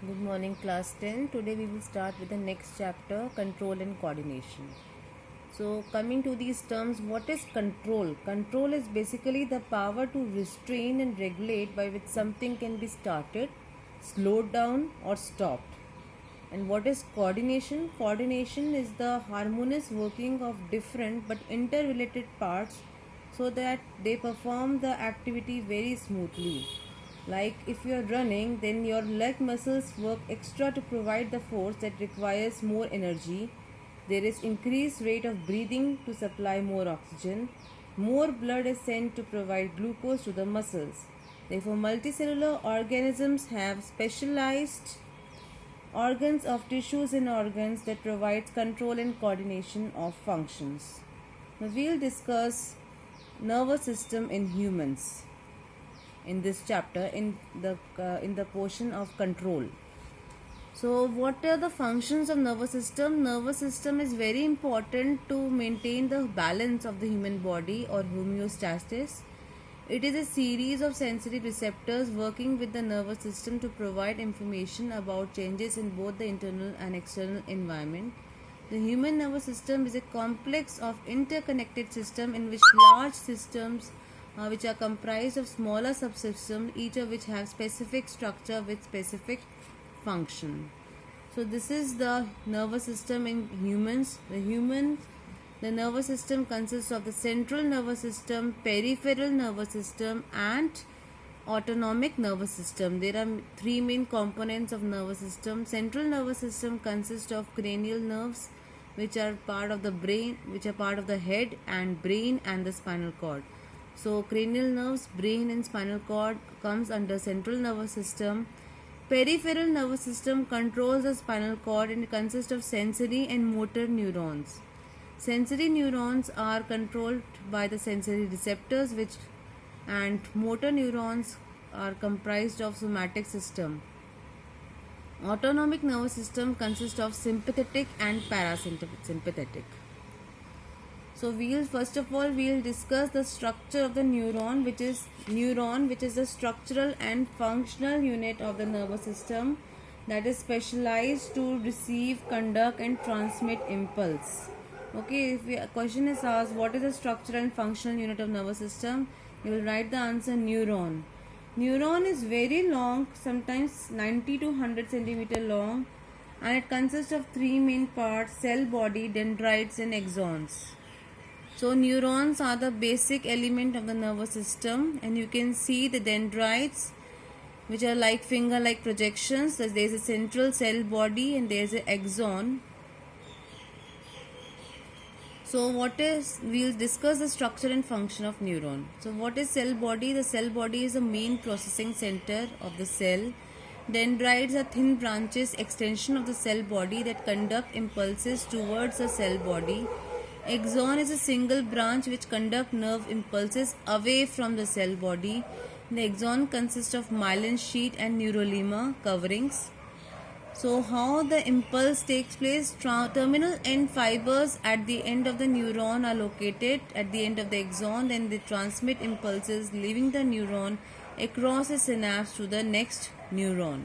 Good morning, class 10. Today we will start with the next chapter, control and coordination. So, coming to these terms, what is control? Control is basically the power to restrain and regulate by which something can be started, slowed down, or stopped. And what is coordination? Coordination is the harmonious working of different but interrelated parts so that they perform the activity very smoothly. Like if you are running, then your leg muscles work extra to provide the force that requires more energy. There is increased rate of breathing to supply more oxygen. More blood is sent to provide glucose to the muscles. Therefore, multicellular organisms have specialized organs of tissues and organs that provides control and coordination of functions. Now we'll discuss nervous system in humans in this chapter in the portion of control. So what are the functions of nervous system? Nervous system is very important to maintain the balance of the human body or homeostasis. It is a series of sensory receptors working with the nervous system to provide information about changes in both the internal and external environment. The human nervous system is a complex of interconnected system in which large systems which are comprised of smaller subsystems, each of which have specific structure with specific function. So this is the nervous system in humans. The nervous system consists of the central nervous system, peripheral nervous system, and autonomic nervous system. There are three main components of nervous system. Central nervous system consists of cranial nerves, which are part of the brain, which are part of the head and brain and the spinal cord. So cranial nerves, brain and spinal cord comes under central nervous system. Peripheral nervous system controls the spinal cord and consists of sensory and motor neurons. Sensory neurons are controlled by the sensory receptors and motor neurons are comprised of somatic system. Autonomic nervous system consists of sympathetic and parasympathetic. So first of all we'll discuss the structure of the neuron, which is the structural and functional unit of the nervous system that is specialized to receive, conduct and transmit impulse. Okay, if a question is asked what is the structural and functional unit of nervous system, you will write the answer neuron. Neuron is very long, sometimes 90 to 100 centimeter long, and it consists of three main parts: cell body, dendrites and axons. So neurons are the basic element of the nervous system, and you can see the dendrites, which are like finger-like projections. There is a central cell body and there is an axon. So we'll discuss the structure and function of neuron. So what is cell body? The cell body is the main processing center of the cell. Dendrites are thin branches, extension of the cell body that conduct impulses towards the cell body. Axon is a single branch which conduct nerve impulses away from the cell body. The axon consists of myelin sheath and neurolemma coverings. So how the impulse takes place? Terminal end fibers at the end of the neuron are located at the end of the axon. Then they transmit impulses leaving the neuron across a synapse to the next neuron.